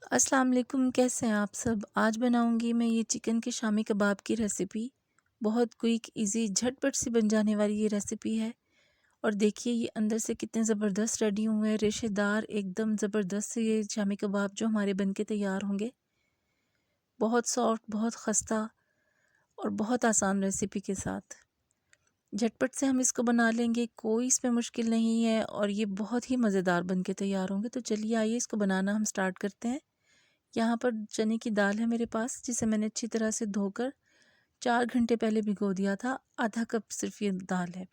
अस्सलाम वालेकुम, कैसे हैं आप सब। आज बनाऊंगी मैं ये चिकन के शामी कबाब की रेसिपी। बहुत क्विक इजी झटपट सी बन जाने वाली ये रेसिपी है। और देखिए ये अंदर से कितने ज़बरदस्त रेडी हुए हैं, रेशेदार एकदम ज़बरदस्त से ये शामी कबाब जो हमारे बन के तैयार होंगे। बहुत सॉफ्ट, बहुत खस्ता और बहुत आसान रेसिपी के साथ झटपट से हम इसको बना लेंगे। कोई इसमें मुश्किल नहीं है और ये बहुत ही मज़ेदार बन के तैयार होंगे। तो चलिए आइए इसको बनाना हम स्टार्ट करते हैं। यहाँ पर चने की दाल है मेरे पास, जिसे मैंने अच्छी तरह से धोकर 4 घंटे पहले भिगो दिया था। आधा कप सिर्फ ये दाल है।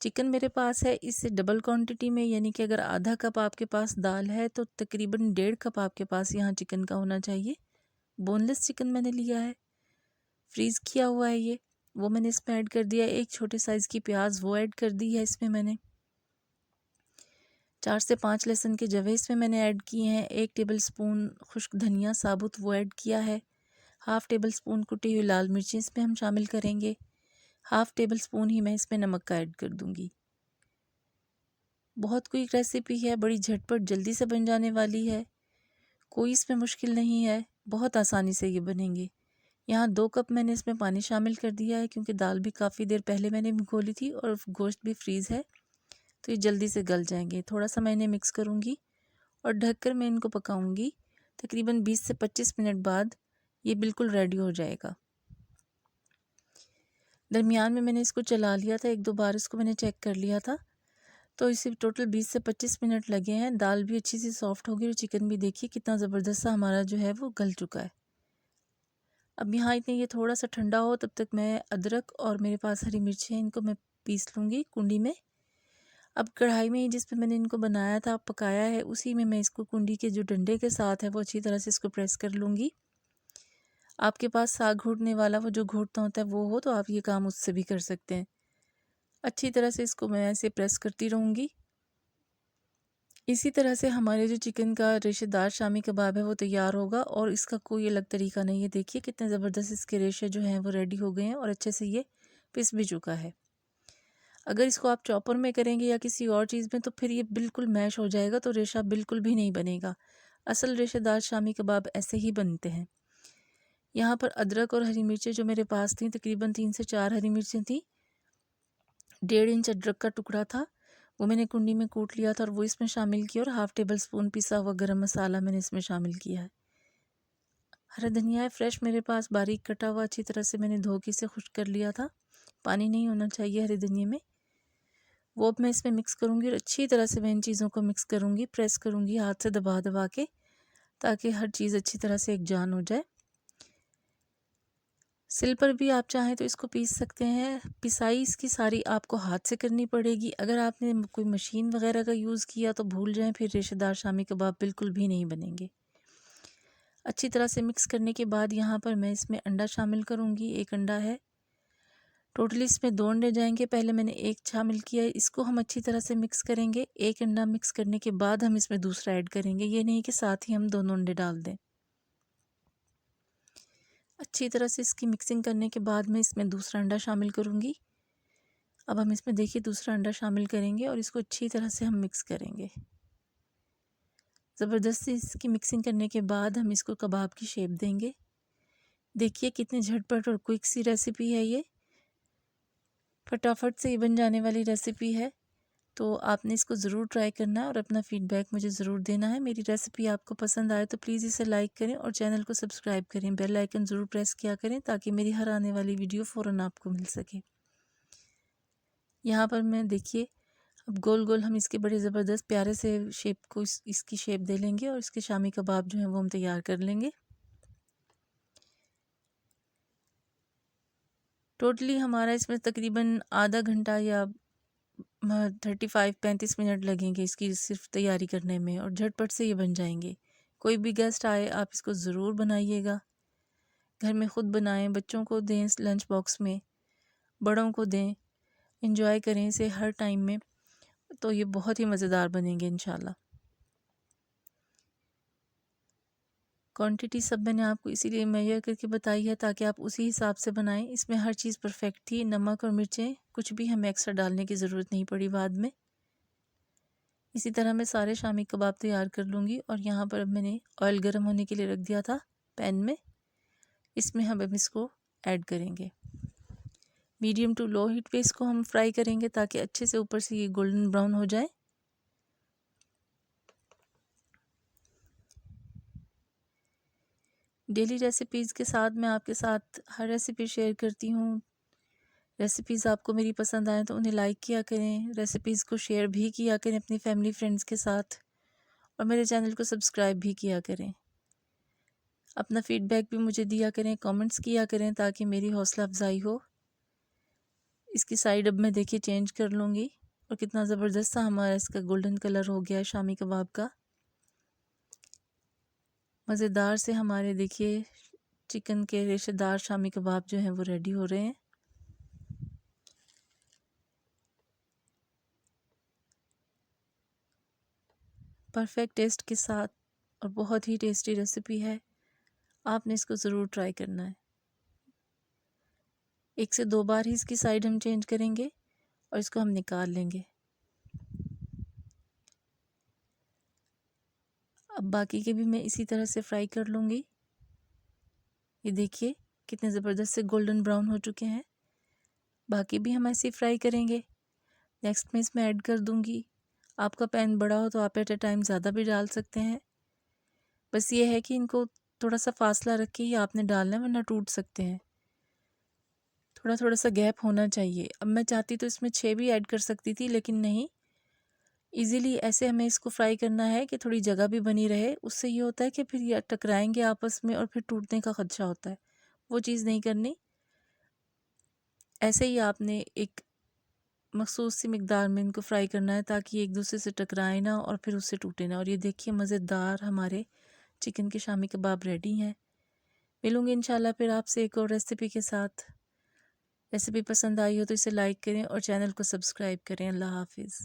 चिकन मेरे पास है इससे डबल क्वांटिटी में, यानी कि अगर आधा कप आपके पास दाल है तो तकरीबन 1.5 कप आपके पास यहाँ चिकन का होना चाहिए। बोनलेस चिकन मैंने लिया है, फ्रीज़ किया हुआ है ये, वो मैंने इसमें ऐड कर दिया। एक छोटे साइज़ की प्याज वो ऐड कर दी है इसमें मैंने। 4 से 5 लहसुन के जवे इसमें मैंने ऐड किए हैं। 1 टेबल स्पून खुश्क धनिया साबुत वो ऐड किया है। हाफ़ टेबल स्पून कुटी हुई लाल मिर्ची इसमें हम शामिल करेंगे। हाफ़ टेबल स्पून ही मैं इसमें नमक का ऐड कर दूंगी। बहुत क्विक रेसिपी है, बड़ी झटपट जल्दी से बन जाने वाली है। कोई इसमें मुश्किल नहीं है, बहुत आसानी से ये बनेंगे। यहाँ 2 कप मैंने इसमें पानी शामिल कर दिया है, क्योंकि दाल भी काफ़ी देर पहले मैंने भिगो ली थी और गोश्त भी फ्रीज़ है, तो ये जल्दी से गल जाएंगे। थोड़ा सा मैं इन्हें मिक्स करूँगी और ढककर मैं इनको पकाऊँगी। तकरीबन 20 से 25 मिनट बाद ये बिल्कुल रेडी हो जाएगा। दरमियान में मैंने इसको चला लिया था, 1-2 बार इसको मैंने चेक कर लिया था। तो इसे टोटल 20 से 25 मिनट लगे हैं। दाल भी अच्छी सी सॉफ्ट होगी और चिकन भी देखिए कितना ज़बरदस्त सा हमारा जो है वो गल चुका है। अब यहाँ इतने ये थोड़ा सा ठंडा हो तब तक मैं अदरक और मेरे पास हरी मिर्ची है, इनको मैं पीस लूँगी कुंडी में। अब कढ़ाई में जिस पे मैंने इनको बनाया था, पकाया है, उसी में मैं इसको कुंडी के जो डंडे के साथ है वो अच्छी तरह से इसको प्रेस कर लूँगी। आपके पास साग घोटने वाला वो जो घोटता होता है वो हो तो आप ये काम उससे भी कर सकते हैं। अच्छी तरह से इसको मैं ऐसे प्रेस करती रहूँगी। इसी तरह से हमारे जो चिकन का रेशेदार शामी कबाब है वो तैयार होगा और इसका कोई अलग तरीका नहीं है। देखिए कितने ज़बरदस्त इसके रेशे जो हैं वो रेडी हो गए हैं और अच्छे से ये पिस भी चुका है। अगर इसको आप चॉपर में करेंगे या किसी और चीज़ में तो फिर ये बिल्कुल मैश हो जाएगा, तो रेशा बिल्कुल भी नहीं बनेगा। असल रेशेदार शामी कबाब ऐसे ही बनते हैं। यहाँ पर अदरक और हरी मिर्चें जो मेरे पास थी, तकरीबन 3 से 4 हरी मिर्चें थी। 1.5 इंच अदरक का टुकड़ा था, वो मैंने कुंडी में कूट लिया था और वो इसमें शामिल किया। और हाफ़ टेबल स्पून पिसा हुआ गरम मसाला मैंने इसमें शामिल किया है। हरा धनिया है फ्रेश मेरे पास, बारीक कटा हुआ, अच्छी तरह से मैंने धो के इसे खुश्क कर लिया था। पानी नहीं होना चाहिए हरे धनिये में। वो अब मैं इसमें मिक्स करूँगी और अच्छी तरह से मैं इन चीज़ों को मिक्स करूँगी, प्रेस करूँगी हाथ से दबा दबा के, ताकि हर चीज़ अच्छी तरह से एक जान हो जाए। सिल पर भी आप चाहें तो इसको पीस सकते हैं। पिसाई इसकी सारी आपको हाथ से करनी पड़ेगी। अगर आपने कोई मशीन वगैरह का यूज़ किया तो भूल जाएं, फिर रेशेदार शामी कबाब बिल्कुल भी नहीं बनेंगे। अच्छी तरह से मिक्स करने के बाद यहाँ पर मैं इसमें अंडा शामिल करूँगी। 1 अंडा है, टोटली इसमें 2 अंडे जाएंगे। पहले मैंने 1 शामिल किया है, इसको हम अच्छी तरह से मिक्स करेंगे। 1 अंडा मिक्स करने के बाद हम इसमें दूसरा ऐड करेंगे, ये नहीं कि साथ ही हम दोनों अंडे डाल दें। अच्छी तरह से इसकी मिक्सिंग करने के बाद मैं इसमें दूसरा अंडा शामिल करूँगी। अब हम इसमें देखिए दूसरा अंडा शामिल करेंगे और इसको अच्छी तरह से हम मिक्स करेंगे। ज़बरदस्ती इसकी मिक्सिंग करने के बाद हम इसको कबाब की शेप देंगे। देखिए कितनी झटपट और क्विक सी रेसिपी है ये, फटाफट से ये बन जाने वाली रेसिपी है। तो आपने इसको ज़रूर ट्राई करना है और अपना फ़ीडबैक मुझे ज़रूर देना है। मेरी रेसिपी आपको पसंद आए तो प्लीज़ इसे लाइक करें और चैनल को सब्सक्राइब करें। बेल आइकन ज़रूर प्रेस किया करें ताकि मेरी हर आने वाली वीडियो फ़ौरन आपको मिल सके। यहाँ पर मैं देखिए अब गोल गोल हम इसके बड़े ज़बरदस्त प्यारे से शेप को इसकी शेप दे लेंगे और इसके शामी कबाब जो हैं वो हम तैयार कर लेंगे। टोटली हमारा इसमें तकरीबन आधा घंटा या 35-35 मिनट लगेंगे इसकी सिर्फ तैयारी करने में, और झटपट से ये बन जाएंगे। कोई भी गेस्ट आए आप इसको ज़रूर बनाइएगा, घर में ख़ुद बनाएं, बच्चों को दें लंच बॉक्स में, बड़ों को दें, एंजॉय करें इसे हर टाइम में। तो ये बहुत ही मज़ेदार बनेंगे इंशाल्लाह। क्वांटिटी सब मैंने आपको इसीलिए मेजर करके बताई है ताकि आप उसी हिसाब से बनाएं। इसमें हर चीज़ परफेक्ट थी, नमक और मिर्चें कुछ भी हमें एक्स्ट्रा डालने की ज़रूरत नहीं पड़ी बाद में। इसी तरह मैं सारे शामी कबाब तैयार कर लूँगी। और यहाँ पर अब मैंने ऑयल गर्म होने के लिए रख दिया था पैन में। इसमें हम अब इसको ऐड करेंगे। मीडियम टू लो हीट पे इसको हम फ्राई करेंगे ताकि अच्छे से ऊपर से ये गोल्डन ब्राउन हो जाए। डेली रेसिपीज़ के साथ मैं आपके साथ हर रेसिपी शेयर करती हूँ। रेसिपीज़ आपको मेरी पसंद आए तो उन्हें लाइक किया करें, रेसिपीज़ को शेयर भी किया करें अपनी फैमिली फ्रेंड्स के साथ, और मेरे चैनल को सब्सक्राइब भी किया करें। अपना फीडबैक भी मुझे दिया करें, कमेंट्स किया करें ताकि मेरी हौसला अफजाई हो। इसकी साइड अब मैं देखिए चेंज कर लूँगी और कितना ज़बरदस्त सा हमारा इसका गोल्डन कलर हो गया है शामी कबाब का। मज़ेदार से हमारे देखिए चिकन के रेशेदार शामी कबाब जो हैं वो रेडी हो रहे हैं। परफेक्ट टेस्ट के साथ और बहुत ही टेस्टी रेसिपी है। आपने इसको ज़रूर ट्राई करना है। 1 से 2 बार ही इसकी साइड हम चेंज करेंगे और इसको हम निकाल लेंगे। अब बाकी के भी मैं इसी तरह से फ्राई कर लूँगी। ये देखिए कितने ज़बरदस्त से गोल्डन ब्राउन हो चुके हैं। बाकी भी हम ऐसे ही फ्राई करेंगे। नेक्स्ट मैं इसमें ऐड कर दूँगी। आपका पैन बड़ा हो तो आप एट अ टाइम ज़्यादा भी डाल सकते हैं। बस ये है कि इनको थोड़ा सा फासला रख के ही आपने डालना है, वरना टूट सकते हैं। थोड़ा थोड़ा सा गैप होना चाहिए। अब मैं चाहती तो इसमें 6 भी ऐड कर सकती थी, लेकिन नहीं, इजीली ऐसे हमें इसको फ्राई करना है कि थोड़ी जगह भी बनी रहे। उससे ये होता है कि फिर ये टकराएंगे आपस में और फिर टूटने का खदशा होता है। वो चीज़ नहीं करनी। ऐसे ही आपने एक मखसूस सी मिकदार में इनको फ्राई करना है ताकि एक दूसरे से टकराए ना और फिर उससे टूटे ना। और ये देखिए मज़ेदार हमारे चिकन के शामी कबाब रेडी हैं। मिलूँगी इंशाल्लाह फिर आपसे एक और रेसिपी के साथ। रेसिपी पसंद आई हो तो इसे लाइक करें और चैनल को सब्सक्राइब करें। अल्लाह हाफिज़।